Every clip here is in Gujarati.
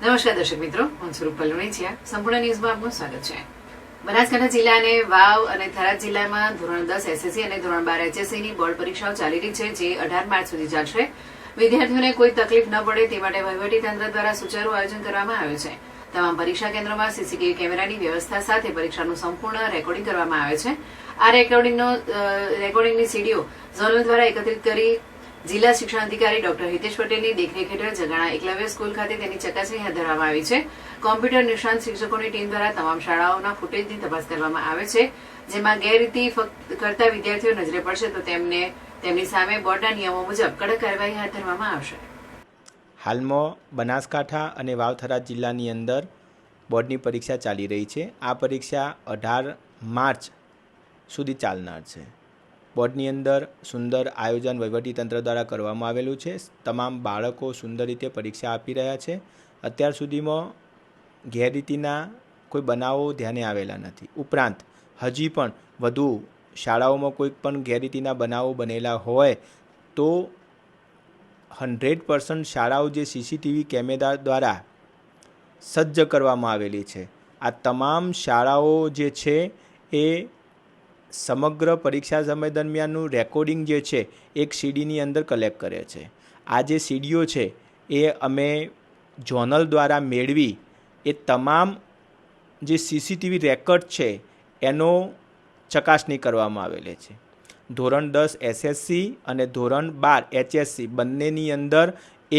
નમસ્કાર દર્શક મિત્રો, હું સ્વરૂપ પલ્લુણીચિયા. સંપૂર્ણ ન્યૂઝમાં આપનું સ્વાગત છે. બનાસકાંઠા જિલ્લાને વાવ અને થરાદ જિલ્લામાં ધોરણ 10 એસએસસી અને ધોરણ 12 એચએસસીની બોર્ડ પરીક્ષાઓ ચાલી રહી છે, જે 18 માર્ચ સુધી ચાલશે. વિદ્યાર્થીઓને કોઈ તકલીફ ન પડે તે માટે વહીવટીતંત્ર દ્વારા સુચારુ આયોજન કરવામાં આવ્યું છે. તમામ પરીક્ષા કેન્દ્રોમાં સીસીટીવી કેમેરાની વ્યવસ્થા સાથે પરીક્ષાનું સંપૂર્ણ રેકોર્ડિંગ કરવામાં આવે છે. આ રેકોર્ડિંગની સીડીઓ ઝોનલ દ્વારા એકત્રિત કરી જિલ્લા શિક્ષણ અધિકારી ડોક્ટર હિતેશ પટેલની દેખરેખ હેઠળ જગાણા એકલવ્ય સ્કૂલ ખાતે તેની ચકાસણી હાથ ધરવામાં આવી છે. કોમ્પ્યુટર નિષ્ણાંત શિક્ષકોની ટીમ દ્વારા તમામ શાળાઓના ફૂટેજની તપાસ કરવામાં આવે છે, જેમાં ગેરરીતિ કરતા વિદ્યાર્થીઓ નજરે પડશે તો તેમની સામે બોર્ડના નિયમો મુજબ કડક કાર્યવાહી હાથ ધરવામાં આવશે. હાલમાં બનાસકાંઠા અને વાવ થરાદ જિલ્લાની અંદર બોર્ડની પરીક્ષા ચાલી રહી છે. આ પરીક્ષા 18 માર્ચ સુધી ચાલનાર છે. બોર્ડની અંદર સુંદર આયોજન વહીવટીતંત્ર દ્વારા કરવામાં આવેલું છે. તમામ બાળકો સુંદર રીતે પરીક્ષા આપી રહ્યા છે. અત્યાર સુધીમાં ગેરરીતિના કોઈ બનાવો ધ્યાને આવેલા નથી. ઉપરાંત હજી પણ વધુ શાળાઓમાં કોઈ પણ ગેરરીતિના બનાવો બનેલા હોય તો 100% શાળાઓ જે સીસીટીવી કેમેરા દ્વારા સજ્જ કરવામાં આવેલી છે. આ તમામ શાળાઓ જે છે એ સમગ્ર પરીક્ષા સમય દરમિયાનનું રેકોર્ડિંગ જે છે એક સીડીની અંદર કલેક્ટ કરે છે. આ જે સીડીઓ છે એ અમે જોનલ દ્વારા મેળવી એ તમામ જે સીસીટીવી રેકોર્ડ છે એનો ચકાસણી કરવામાં આવેલી છે. ધોરણ 10 એસએસસી અને ધોરણ 12 એચએસસી બંનેની અંદર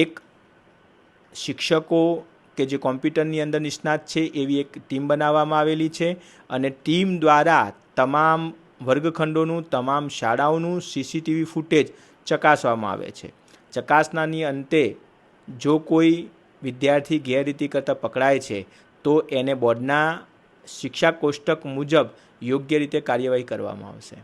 એક શિક્ષકો કે જે કોમ્પ્યુટરની અંદર નિષ્ણાત છે એવી એક ટીમ બનાવવામાં આવેલી છે અને ટીમ દ્વારા તમામ વર્ગખંડોનું તમામ શાળાઓનું સીસીટીવી ફૂટેજ ચકાસવામાં આવે છે. ચકાસણાની અંતે જો કોઈ વિદ્યાર્થી ગેરરીતિ કરતાં પકડાય છે તો એને બોર્ડના શિક્ષા કોષ્ટક મુજબ યોગ્ય રીતે કાર્યવાહી કરવામાં આવશે.